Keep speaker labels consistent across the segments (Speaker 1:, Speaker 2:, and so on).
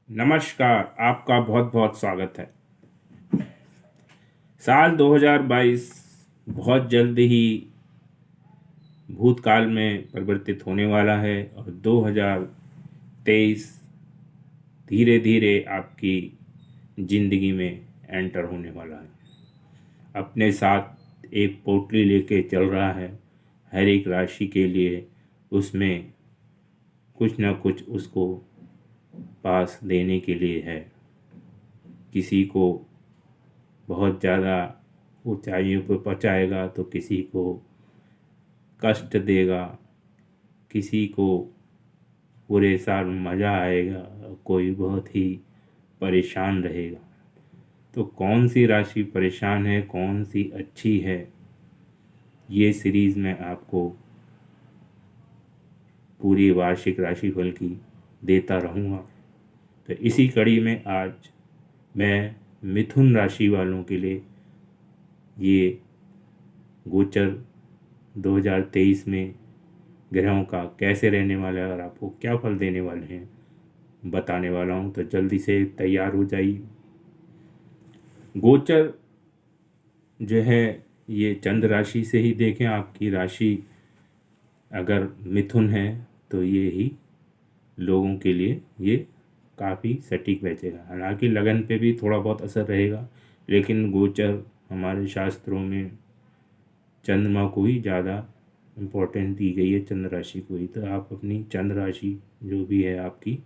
Speaker 1: नमस्कार, आपका बहुत बहुत स्वागत है। साल 2022 बहुत जल्द ही भूतकाल में परिवर्तित होने वाला है और 2023 धीरे धीरे आपकी ज़िंदगी में एंटर होने वाला है। अपने साथ एक पोटली लेके चल रहा है। हर एक राशि के लिए उसमें कुछ न कुछ उसको पास देने के लिए है। किसी को बहुत ज़्यादा ऊंचाइयों पर पहुंचाएगा तो किसी को कष्ट देगा, किसी को पूरे साल मज़ा आएगा, कोई बहुत ही परेशान रहेगा। तो कौन सी राशि परेशान है, कौन सी अच्छी है, ये सीरीज़ में आपको पूरी वार्षिक राशिफल की देता रहूँगा। तो इसी कड़ी में आज मैं मिथुन राशि वालों के लिए ये गोचर 2023 में ग्रहों का कैसे रहने वाला है और आपको क्या फल देने वाले हैं बताने वाला हूँ। तो जल्दी से तैयार हो जाइए। गोचर जो है ये चंद्र राशि से ही देखें। आपकी राशि अगर मिथुन है तो ये ही लोगों के लिए ये काफ़ी सटीक बैठेगा। हालांकि लगन पे भी थोड़ा बहुत असर रहेगा, लेकिन गोचर हमारे शास्त्रों में चंद्रमा को ही ज़्यादा इम्पोर्टेंस दी गई है, चंद्र राशि को ही। तो आप अपनी चंद्र राशि जो भी है आपकी,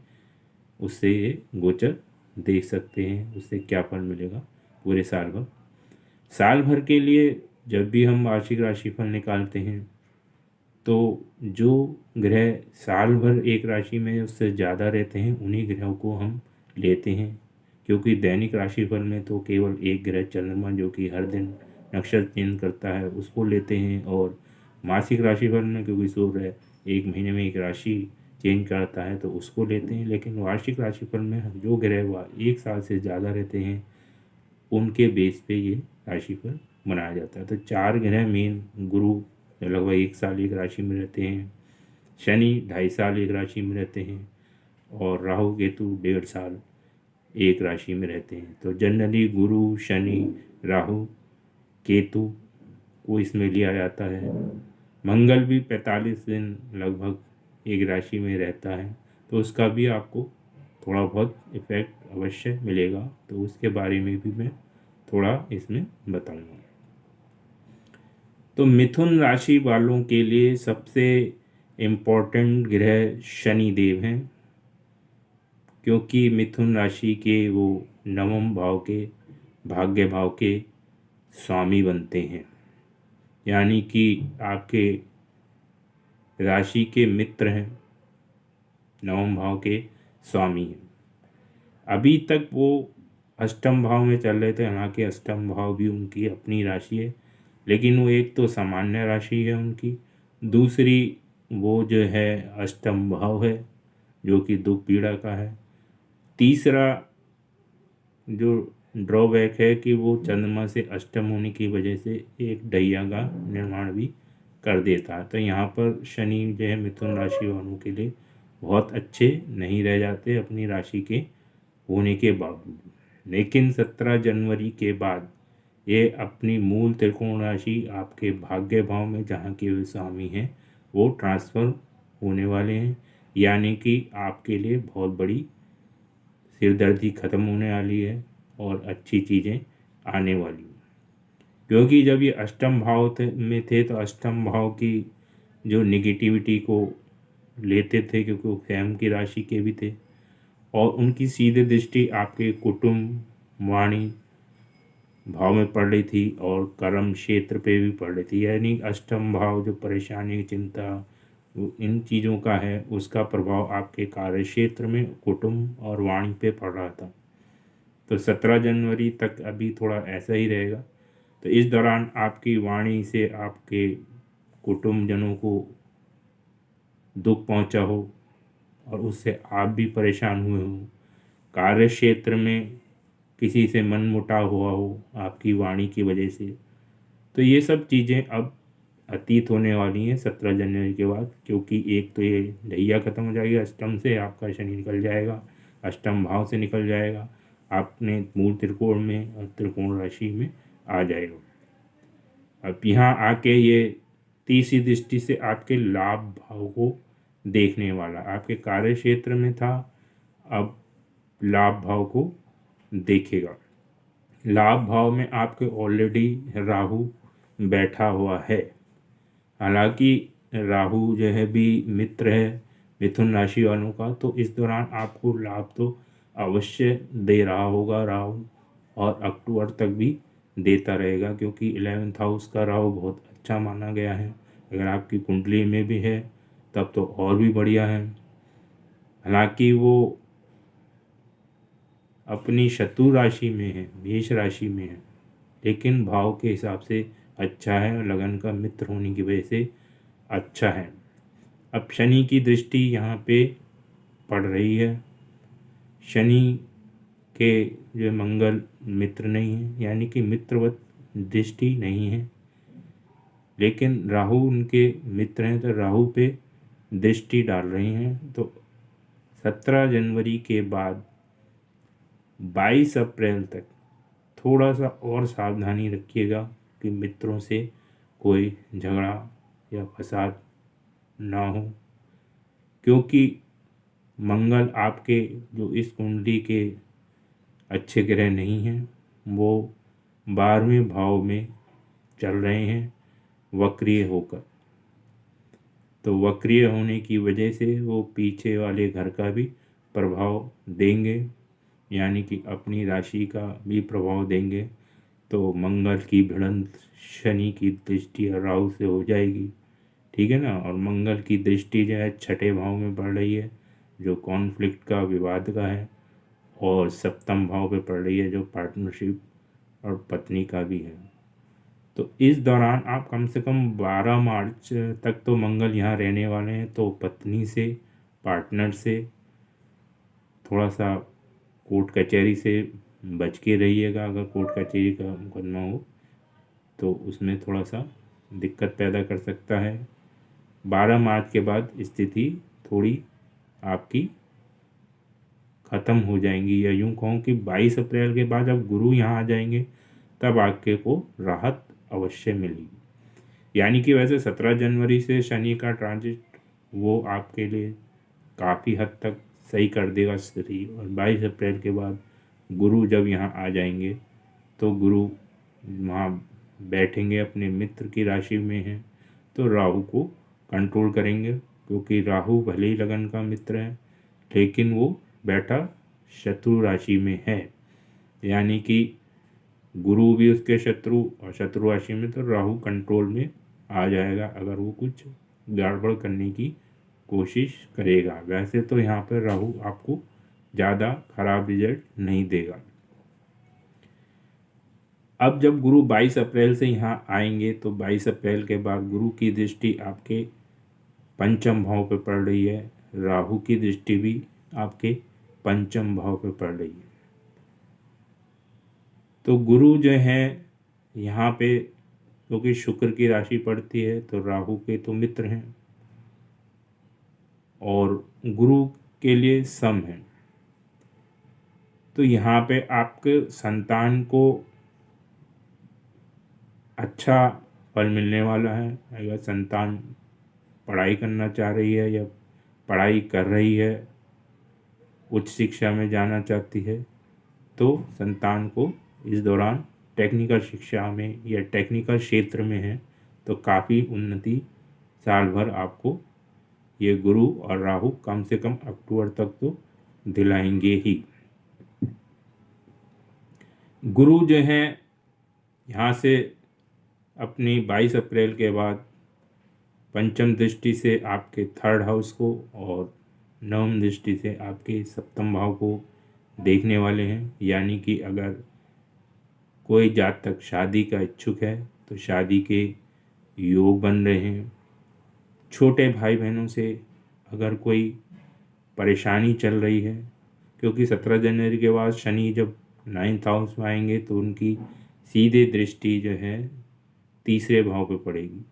Speaker 1: उससे ये गोचर देख सकते हैं, उससे क्या फल मिलेगा पूरे साल भर। साल भर के लिए जब भी हम वार्षिक राशिफल निकालते हैं तो जो ग्रह साल भर एक राशि में उससे ज़्यादा रहते हैं उन्हीं ग्रहों को हम लेते हैं, क्योंकि दैनिक राशिफल में तो केवल एक ग्रह चंद्रमा जो कि हर दिन नक्षत्र चेंज करता है उसको लेते हैं, और मासिक राशिफल में क्योंकि सूर्य एक महीने में एक राशि चेंज करता है तो उसको लेते हैं। लेकिन वार्षिक राशिफल में जो ग्रह वह एक साल से ज़्यादा रहते हैं उनके बेस पे ये राशिफल बनाया जाता है। तो चार ग्रह मेन, गुरु लगभग एक साल एक राशि में रहते हैं, शनि 2.5 साल एक राशि में रहते हैं, और राहु केतु 1.5 साल एक राशि में रहते हैं। तो जनरली गुरु, शनि, राहु, केतु को इसमें लिया जाता है। मंगल भी 45 दिन लगभग एक राशि में रहता है, तो उसका भी आपको थोड़ा बहुत इफेक्ट अवश्य मिलेगा। तो उसके बारे में भी मैं थोड़ा इसमें बताऊंगा। तो मिथुन राशि वालों के लिए सबसे इम्पोर्टेंट ग्रह शनि देव हैं, क्योंकि मिथुन राशि के वो नवम भाव के, भाग्य भाव के स्वामी बनते हैं, यानी कि आपके राशि के मित्र हैं, नवम भाव के स्वामी हैं। अभी तक वो अष्टम भाव में चल रहे थे, हालांकि अष्टम भाव भी उनकी अपनी राशि है, लेकिन वो एक तो सामान्य राशि है उनकी, दूसरी वो जो है अष्टम भाव है जो कि दुख पीड़ा का है, तीसरा जो ड्रॉबैक है कि वो चंद्रमा से अष्टम होने की वजह से एक ढैया का निर्माण भी कर देता है। तो यहाँ पर शनि जो है मिथुन राशि वालों के लिए बहुत अच्छे नहीं रह जाते अपनी राशि के होने के बावजूद। लेकिन 17 जनवरी के बाद ये अपनी मूल त्रिकोण राशि आपके भाग्य भाव में जहाँ के वे स्वामी हैं वो ट्रांसफ़र होने वाले हैं, यानी कि आपके लिए बहुत बड़ी सिरदर्दी ख़त्म होने वाली है और अच्छी चीज़ें आने वाली हैं। क्योंकि जब ये अष्टम भाव में थे तो अष्टम भाव की जो निगेटिविटी को लेते थे, क्योंकि वो स्वयं की राशि के भी थे, और उनकी सीधी दृष्टि आपके कुटुंब, वाणी भाव में पड़ रही थी और कर्म क्षेत्र पे भी पड़ रही थी। यानी अष्टम भाव जो परेशानी, चिंता, इन चीज़ों का है, उसका प्रभाव आपके कार्य क्षेत्र में, कुटुंब और वाणी पे पड़ रहा था। तो 17 जनवरी तक अभी थोड़ा ऐसा ही रहेगा। तो इस दौरान आपकी वाणी से आपके कुटुंबजनों को दुख पहुंचा हो और उससे आप भी परेशान हुए हो, कार्य क्षेत्र में किसी से मनमुटाव हुआ हो आपकी वाणी की वजह से, तो ये सब चीज़ें अब अतीत होने वाली हैं 17 जनवरी के बाद। क्योंकि एक तो ये ढैया ख़त्म हो जाएगी, अष्टम से आपका शनि निकल जाएगा, अष्टम भाव से निकल जाएगा, आपने मूल त्रिकोण में और त्रिकोण राशि में आ जाएगा। अब यहाँ आके ये तीसरी दृष्टि से आपके लाभ भाव को देखने वाला, आपके कार्य क्षेत्र में था, अब लाभ भाव को देखेगा। लाभ भाव में आपके ऑलरेडी राहु बैठा हुआ है। हालांकि राहु जो है भी मित्र है मिथुन राशि वालों का, तो इस दौरान आपको लाभ तो अवश्य दे रहा होगा राहु, और अक्टूबर तक भी देता रहेगा, क्योंकि 11th हाउस का राहु बहुत अच्छा माना गया है। अगर आपकी कुंडली में भी है तब तो और भी बढ़िया है। हालांकि वो अपनी शत्रु राशि में है, मेष राशि में है, लेकिन भाव के हिसाब से अच्छा है और लगन का मित्र होने की वजह से अच्छा है। अब शनि की दृष्टि यहाँ पे पड़ रही है। शनि के जो मंगल मित्र नहीं है, यानी कि मित्रवत दृष्टि नहीं है, लेकिन राहु उनके मित्र हैं, तो राहु पे दृष्टि डाल रही हैं। तो 17 जनवरी के बाद 22 अप्रैल तक थोड़ा सा और सावधानी रखिएगा कि मित्रों से कोई झगड़ा या फसाद ना हो, क्योंकि मंगल आपके जो इस कुंडली के अच्छे ग्रह नहीं हैं, वो 12वें भाव में चल रहे हैं वक्रीय होकर। तो वक्रीय होने की वजह से वो पीछे वाले घर का भी प्रभाव देंगे, यानी कि अपनी राशि का भी प्रभाव देंगे। तो मंगल की भिड़ंत शनि की दृष्टि और राहु से हो जाएगी, ठीक है ना। और मंगल की दृष्टि जो है 6ठे भाव में पड़ रही है, जो कॉन्फ्लिक्ट का, विवाद का है, और सप्तम भाव पे पड़ रही है जो पार्टनरशिप और पत्नी का भी है। तो इस दौरान आप कम से कम 12 मार्च तक तो मंगल यहाँ रहने वाले हैं, तो पत्नी से, पार्टनर से थोड़ा सा, कोर्ट कचहरी से बच के रहिएगा। अगर कोर्ट कचहरी का मुकदमा हो तो उसमें थोड़ा सा दिक्कत पैदा कर सकता है। 12 मार्च के बाद स्थिति थोड़ी आपकी ख़त्म हो जाएंगी, या यूँ कहूँ कि 22 अप्रैल के बाद जब गुरु यहाँ आ जाएंगे तब आपके को राहत अवश्य मिलेगी। यानी कि वैसे 17 जनवरी से शनि का ट्रांजिट वो आपके लिए काफ़ी हद तक सही कर देगा स्थिति, और 22 अप्रैल के बाद गुरु जब यहाँ आ जाएंगे तो गुरु वहाँ बैठेंगे, अपने मित्र की राशि में हैं, तो राहु को कंट्रोल करेंगे, क्योंकि राहु भले ही लगन का मित्र है लेकिन वो बैठा शत्रु राशि में है, यानी कि गुरु भी उसके शत्रु, और शत्रु राशि में, तो राहु कंट्रोल में आ जाएगा अगर वो कुछ गड़बड़ करने की कोशिश करेगा। वैसे तो यहाँ पर राहु आपको ज़्यादा खराब रिजल्ट नहीं देगा। अब जब गुरु 22 अप्रैल से यहाँ आएंगे तो 22 अप्रैल के बाद गुरु की दृष्टि आपके पंचम भाव पे पड़ रही है, राहु की दृष्टि भी आपके पंचम भाव पे पड़ रही है। तो गुरु जो है यहाँ पे, क्योंकि शुक्र की राशि पड़ती है, तो राहु के तो मित्र हैं और गुरु के लिए सम है। तो यहाँ पे आपके संतान को अच्छा फल मिलने वाला है। अगर संतान पढ़ाई करना चाह रही है या पढ़ाई कर रही है, उच्च शिक्षा में जाना चाहती है, तो संतान को इस दौरान टेक्निकल शिक्षा में या टेक्निकल क्षेत्र में है तो काफ़ी उन्नति साल भर आपको ये गुरु और राहु कम से कम अक्टूबर तक तो दिलाएंगे ही। गुरु जो है यहाँ से अपनी 22 अप्रैल के बाद पंचम दृष्टि से आपके 3rd हाउस को और नवम दृष्टि से आपके सप्तम भाव को देखने वाले हैं। यानी कि अगर कोई जातक शादी का इच्छुक है तो शादी के योग बन रहे हैं। छोटे भाई बहनों से अगर कोई परेशानी चल रही है, क्योंकि 17 जनवरी के बाद शनि जब 9th हाउस में आएंगे तो उनकी सीधे दृष्टि जो है 3रे भाव पे पड़ेगी,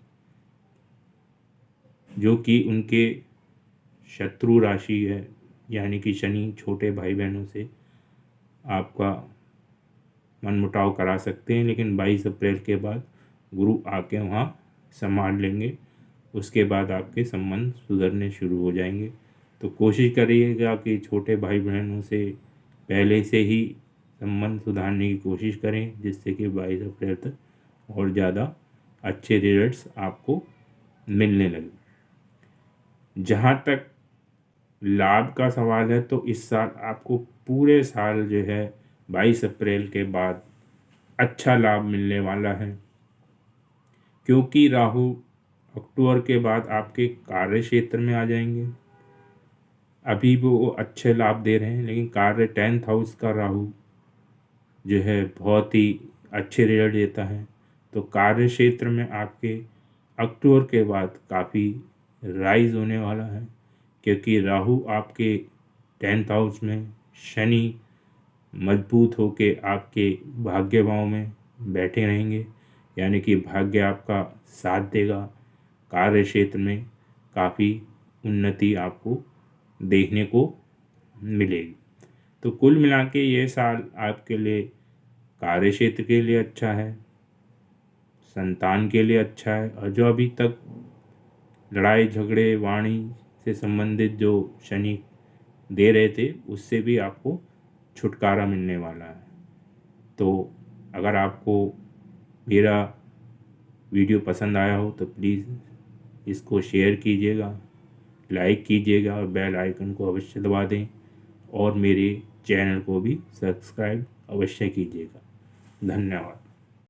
Speaker 1: जो कि उनके शत्रु राशि है, यानी कि शनि छोटे भाई बहनों से आपका मनमुटाव करा सकते हैं, लेकिन 22 अप्रैल के बाद गुरु आके वहाँ संभाल लेंगे। उसके बाद आपके संबंध सुधरने शुरू हो जाएंगे। तो कोशिश करिएगा कि छोटे भाई बहनों से पहले से ही संबंध सुधारने की कोशिश करें, जिससे कि 22 अप्रैल तक और ज़्यादा अच्छे रिजल्ट्स आपको मिलने लगे। जहाँ तक लाभ का सवाल है तो इस साल आपको पूरे साल जो है 22 अप्रैल के बाद अच्छा लाभ मिलने वाला है, क्योंकि राहु अक्टूबर के बाद आपके कार्य क्षेत्र में आ जाएंगे। अभी वो अच्छे लाभ दे रहे हैं, लेकिन कार्य 10th हाउस का राहु जो है बहुत ही अच्छे रिजल्ट देता है। तो कार्य क्षेत्र में आपके अक्टूबर के बाद काफ़ी राइज होने वाला है, क्योंकि राहु आपके 10th हाउस में, शनि मजबूत होके आपके भाग्य भाव में बैठे रहेंगे, यानी कि भाग्य आपका साथ देगा। कार्य क्षेत्र में काफ़ी उन्नति आपको देखने को मिलेगी। तो कुल मिला के ये साल आपके लिए कार्य क्षेत्र के लिए अच्छा है, संतान के लिए अच्छा है, और जो अभी तक लड़ाई झगड़े वाणी से संबंधित जो शनि दे रहे थे उससे भी आपको छुटकारा मिलने वाला है। तो अगर आपको मेरा वीडियो पसंद आया हो तो प्लीज़ इसको शेयर कीजिएगा, लाइक कीजिएगा और बेल आइकन को अवश्य दबा दें, और मेरे चैनल को भी सब्सक्राइब अवश्य कीजिएगा। धन्यवाद।